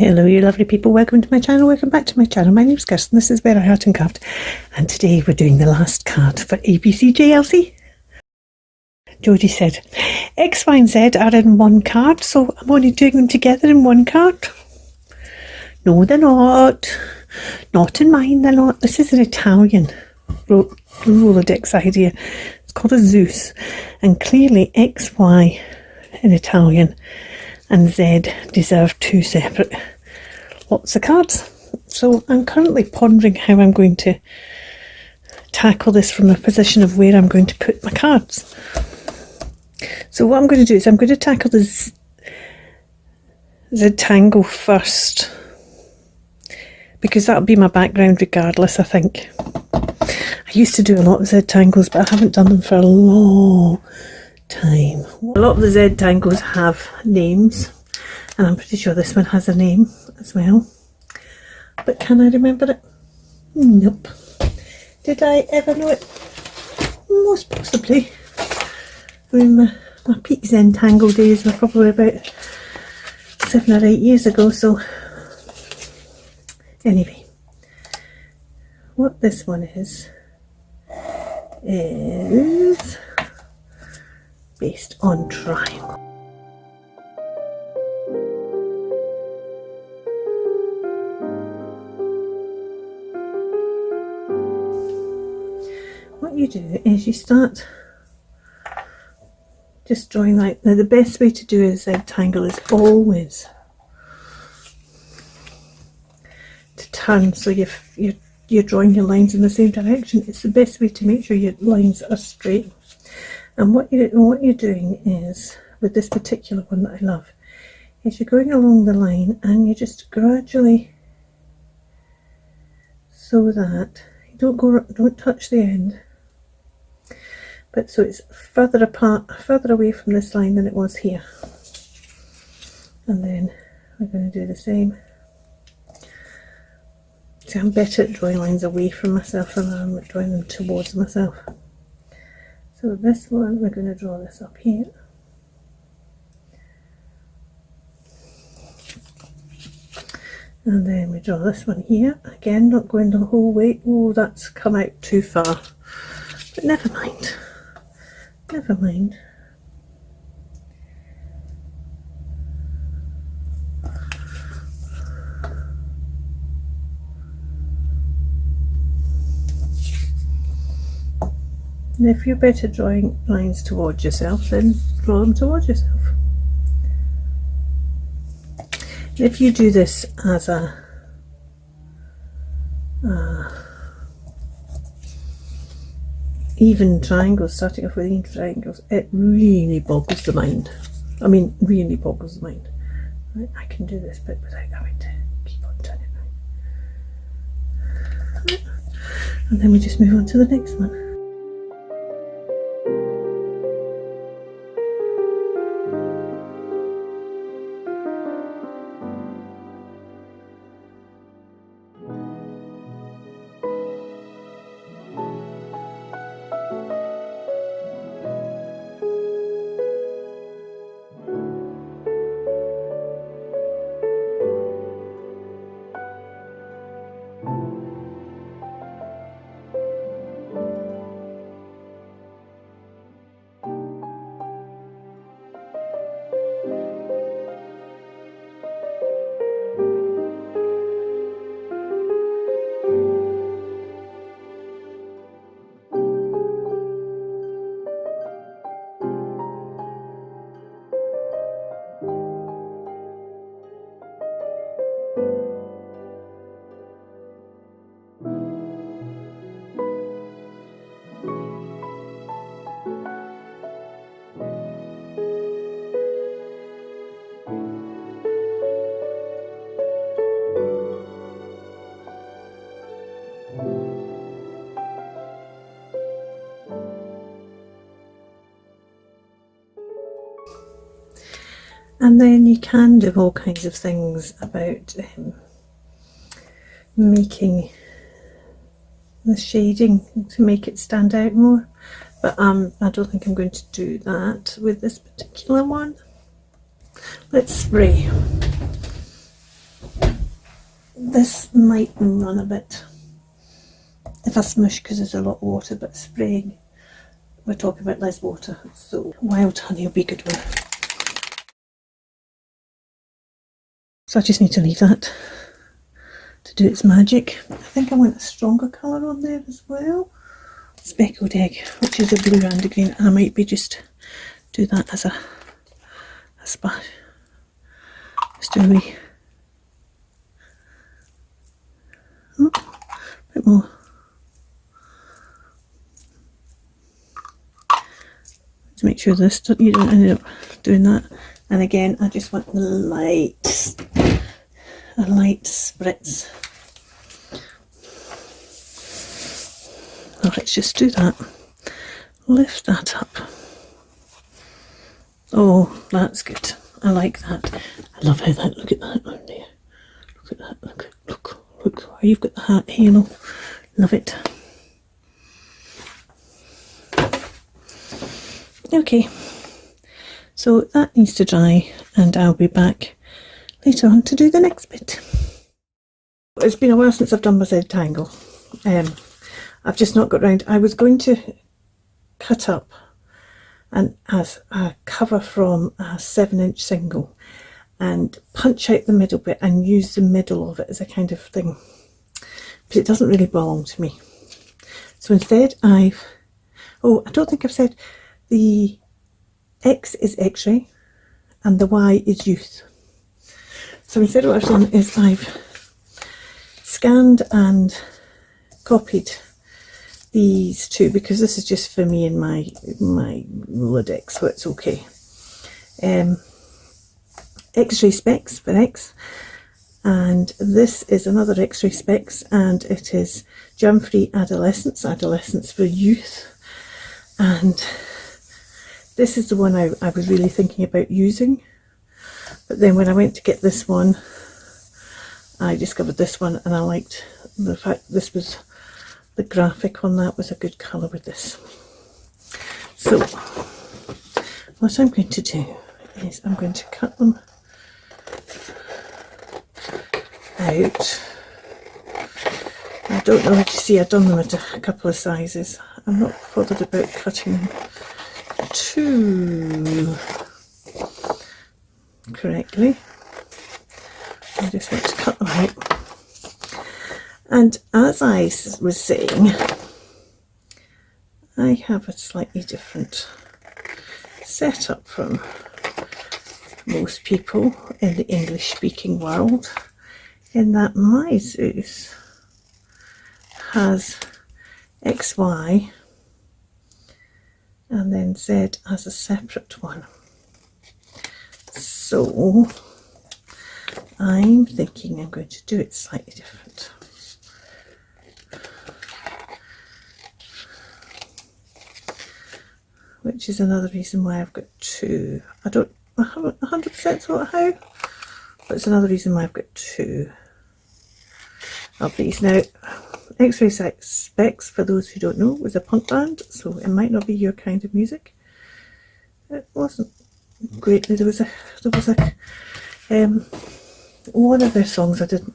Hello you lovely people, welcome to my channel, welcome back to my channel. My name's Kirsten, this is Where I Art and Craft, and today we're doing the last card for ABCJLC. Jodi said X, Y and Z are in one card, so I'm only doing them together in one card. No they're not. Not in mine, they're not. This is an Italian Rolodex idea. It's called a Zeus, and clearly X, Y in Italian and Z deserve two separate lots of cards. So I'm currently pondering how I'm going to tackle this from a position of where I'm going to put my cards. So what I'm going to do is I'm going to tackle the Z-tangle first, because that'll be my background regardless, I think. I used to do a lot of Z-tangles, but I haven't done them for a long time. A lot of the Z-tangles have names, and I'm pretty sure this one has a name as well. But can I remember it? Nope. Did I ever know it? Most possibly. I mean, my peak Z-tangle days were probably about 7 or 8 years ago, so anyway. What this one is based on triangle. What you do is you start just drawing like the best way to do a Z-tangle is always to turn so you're drawing your lines in the same direction. It's the best way to make sure your lines are straight. And what you're doing is, with this particular one that I love, is you're going along the line and you just gradually, so that you don't touch the end, but so it's further apart, further away from this line than it was here. And then we're going to do the same. See, I'm better at drawing lines away from myself than I am at drawing them towards myself. So this one, we're going to draw this up here. And then we draw this one here. Again, not going the whole way. Oh, that's come out too far. But never mind. Never mind. And if you're better drawing lines towards yourself, then draw them towards yourself. And if you do this as a even triangles, starting off with even triangles, it really boggles the mind. I mean, really boggles the mind. Right, I can do this bit without having to keep on turning it. And then we just move on to the next one. And then you can do all kinds of things about making the shading to make it stand out more, but I don't think I'm going to do that with this particular one. Let's spray. this might run a bit if I smush because there's a lot of water, but spraying, we're talking about less water, so wild honey will be a good one. So I just need to leave that to do its magic. I think I want a stronger colour on there as well. Speckled egg, which is a blue and a green, and I might be just do that as a splash. Just do a wee bit more. To make sure this you don't end up doing that. And again, I just want the light, a light spritz. So let's just do that. Lift that up. Oh, that's good. I like that. I love how that. Look at that on there. Look at that. Look. How you've got the hat halo. Love it. Okay, so that needs to dry, and I'll be back later on to do the next bit. It's been a while since I've done my Z tangle. I've just not got round. I was going to cut up and as a cover from a 7-inch single and punch out the middle bit and use the middle of it as a kind of thing, but it doesn't really belong to me. So instead I don't think I've said the X is X-ray and the Y is youth. So instead what I've done is I've scanned and copied these two, because this is just for me in my Rolodex, so it's okay. X-ray specs for X, and this is another X-ray specs, and it is germ-free adolescence for youth. And this is the one I was really thinking about using, but then when I went to get this one, I discovered this one, and I liked the fact this was, the graphic on that was a good colour with this. So what I'm going to do is I'm going to cut them out. I don't know if you see I've done them at a couple of sizes. I'm not bothered about cutting them too correctly. I just want to cut them out. And as I was saying, I have a slightly different setup from most people in the English speaking world, in that my Zeus has XY and then Z as a separate one. So I'm thinking I'm going to do it slightly different. Which is another reason why I've got two. I haven't 100% thought how, but it's another reason why I've got two of these. Now, X-Ray Specs, for those who don't know, was a punk band, so it might not be your kind of music. It wasn't greatly. There was a one of their songs I didn't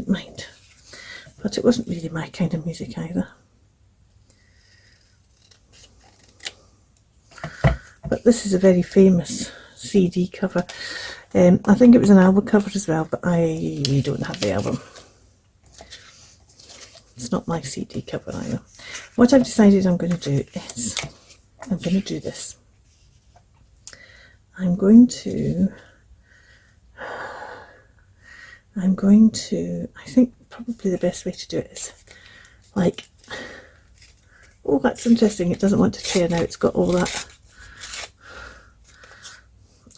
mind, but it wasn't really my kind of music either. But this is a very famous CD cover. I think it was an album cover as well, but I don't have the album. It's not my CD cover either. What I've decided I'm going to do is, I'm going to do this. I'm going to, I think probably the best way to do it is like, oh, that's interesting, it doesn't want to tear now, it's got all that.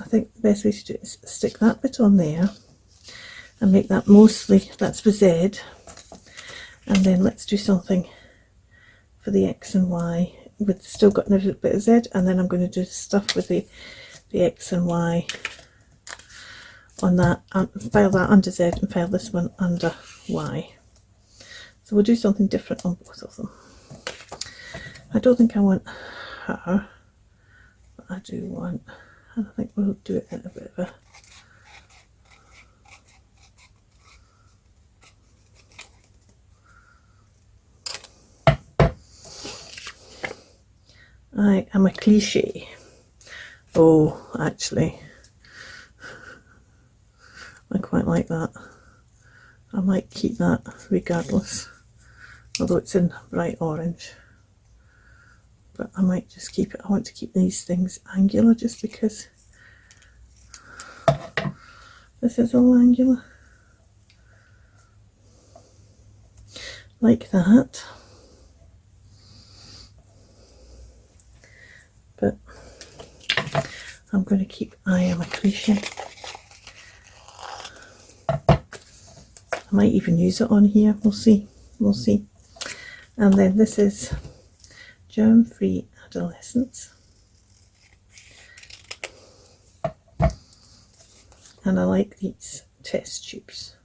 I think the best way to do it is stick that bit on there and make that mostly, that's for Z, and then let's do something for the X and Y with still got a bit of Z, and then I'm going to do stuff with the X and Y on that, and file that under Z and file this one under Y. So we'll do something different on both of them. I don't think I want her, but I do want, and I think we'll do it in a bit of a, I am a cliche. Oh, actually, I quite like that. I might keep that regardless, although it's in bright orange. But I might just keep it. I want to keep these things angular just because this is all angular. Like that. But I'm going to keep I am a cliche. I might even use it on here. We'll see. We'll see. And then this is Germ-Free Adolescence. And I like these test tubes.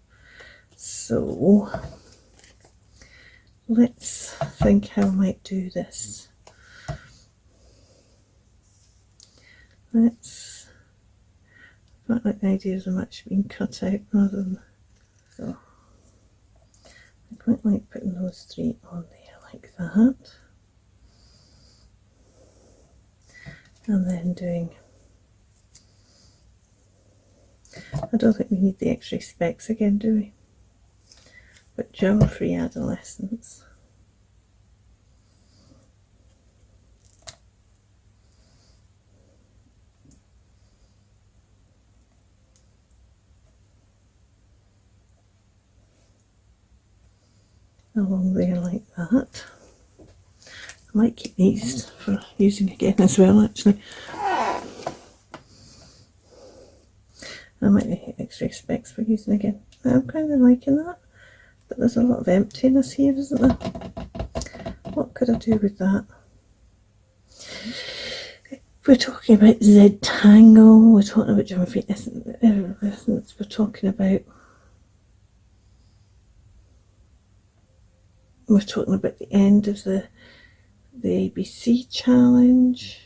So let's think how I might do this. Let's, I quite like the idea of them actually being cut out rather than, so I quite like putting those three on there like that. And then doing, I don't think we need the X-ray specs again, do we? But Germ-Free Adolescence. Along there like that. I might keep these for using again as well, actually. I might need X-ray specs for using again. I'm kind of liking that, but there's a lot of emptiness here, isn't there? What could I do with that? We're talking about Z Tangle, we're talking about Germ-Free Essence, we're talking about the end of the ABC challenge.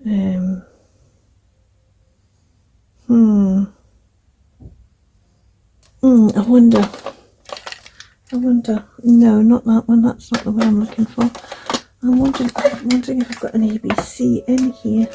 I wonder, no, not that one, that's not the one I'm looking for. I'm wondering if I've got an ABC in here.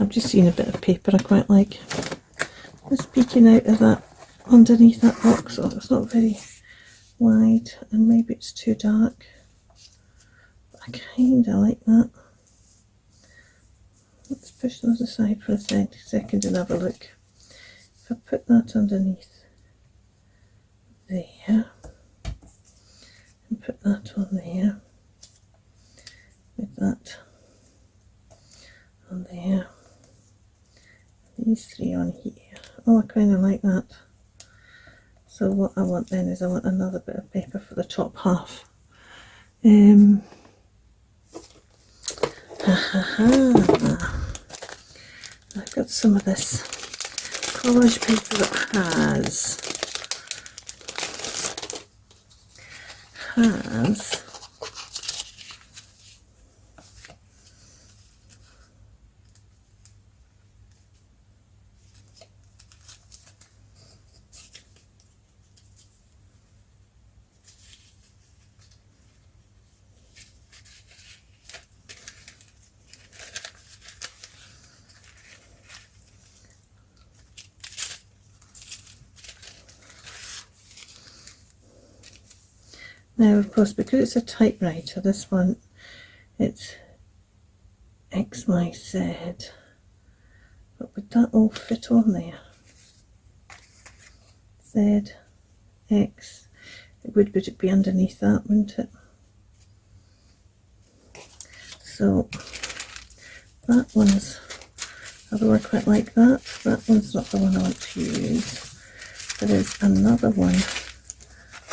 I've just seen a bit of paper I quite like. Just peeking out of that, underneath that box, so it's not very wide and maybe it's too dark. But I kind of like that. Let's push those aside for a second and have a look. If I put that underneath there and put that on there with that on there, these three on here. Oh, I kind of like that. So what I want then is I want another bit of paper for the top half. I've got some of this collage paper that has now, of course, because it's a typewriter, this one, it's X, Y, Z. But would that all fit on there? Z, X. It would, but it'd be underneath that, wouldn't it? So that one's, although I quite like that, that one's not the one I want to use. There is another one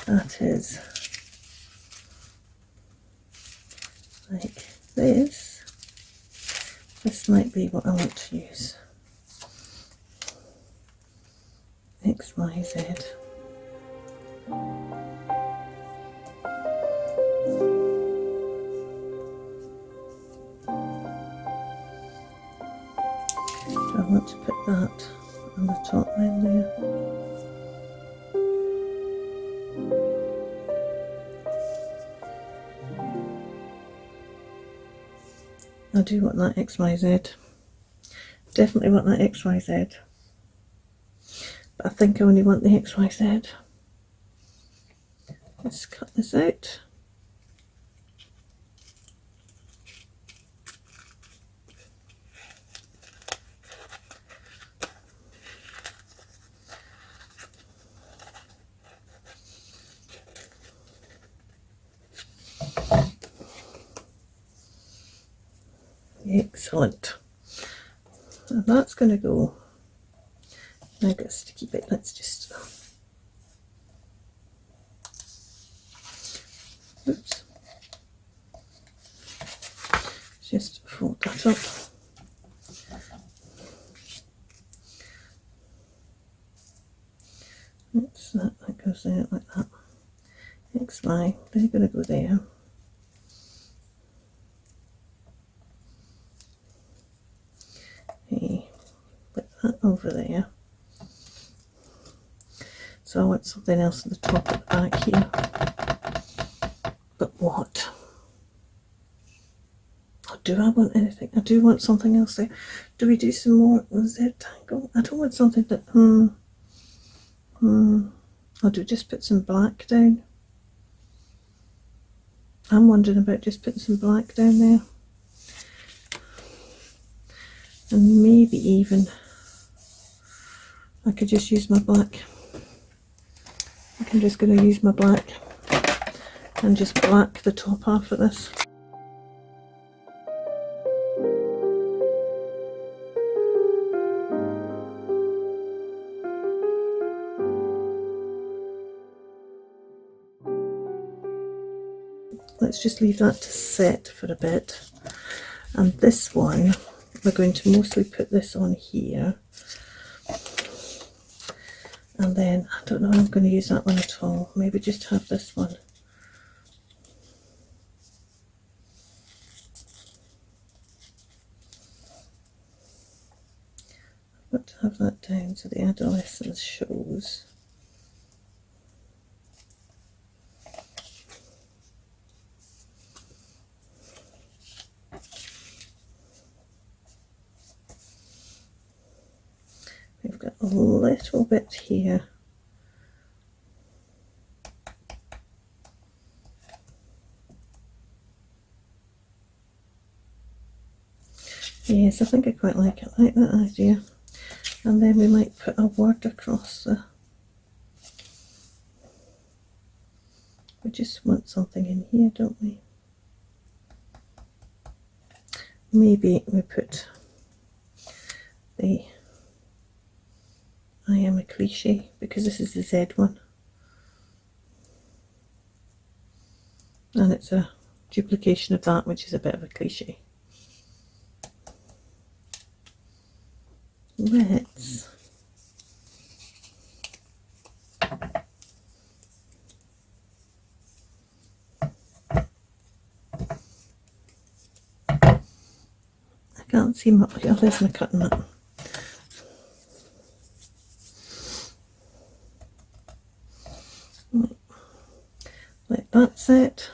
that is like this. This might be what I want to use. XYZ. I want to put that on the top line there. I do want that XYZ. Definitely want that XYZ. But I think I only want the XYZ. Let's cut this out. Excellent. And that's going to go. I guess to keep it, let's just. Oops. Just fold that up. Oops, that goes there like that. XY, they're going to go there. Okay, put that over there. So I want something else at the top at the back here. But what? Oh, do I want anything? I do want something else there. Do we do some more Z-tangle? I don't want something that Or do we just put some black down? I'm wondering about just putting some black down there. And maybe even I could just use my black. I think I'm just going to use my black and just black the top half of this. Let's just leave that to set for a bit. And this one, we're going to mostly put this on here. And then, I don't know if I'm going to use that one at all. Maybe just have this one. I've got to have that down so the adolescence shows. We've got a little bit here. Yes, I think I quite like it. I like that idea. And then we might put a word across the. We just want something in here, don't we? Maybe we put the I am a cliche, because this is the Z one. And it's a duplication of that, which is a bit of a cliche. Let's I can't see my, oh, there's my cutting mat. Let that set.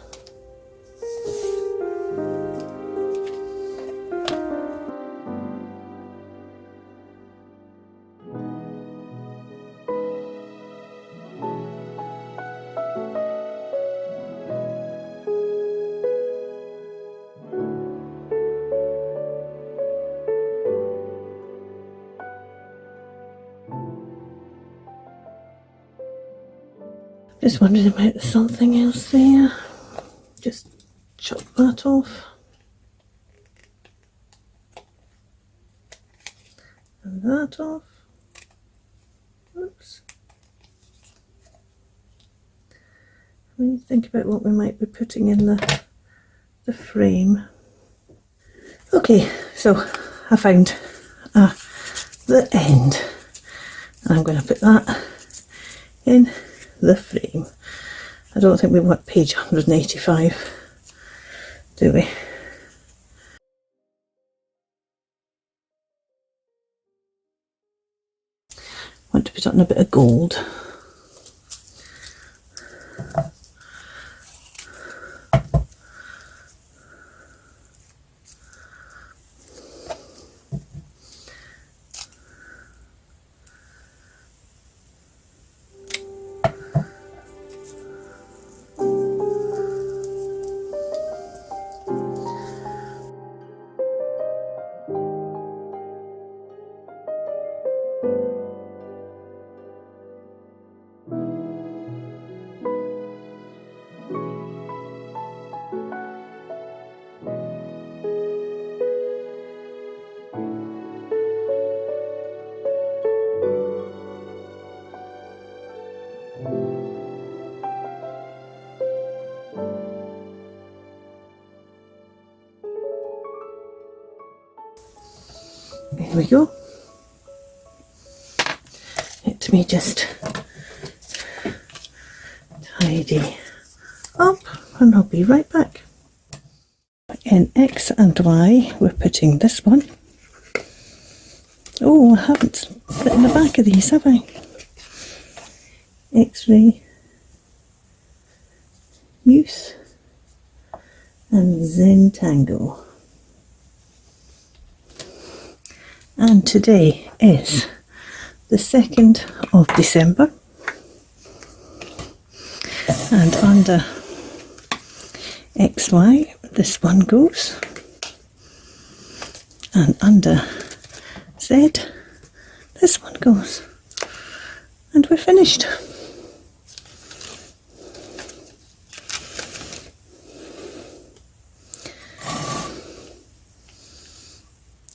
Just wondering about something else there. Just chop that off. And that off. Oops. When you think about what we might be putting in the frame. Okay, so I found the end. And I'm going to put that in the frame. I don't think we want page 185, do we? Want to put on a bit of gold. There we go. Let me just tidy up and I'll be right back. In X and Y we're putting this one. Oh, I haven't put in the back of these, have I? X-ray, Youth and Zentango. And today is the 2nd of December, and under XY this one goes, and under Z this one goes, and we're finished.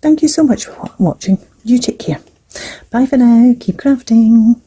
Thank you so much for watching. You take care. Bye for now. Keep crafting.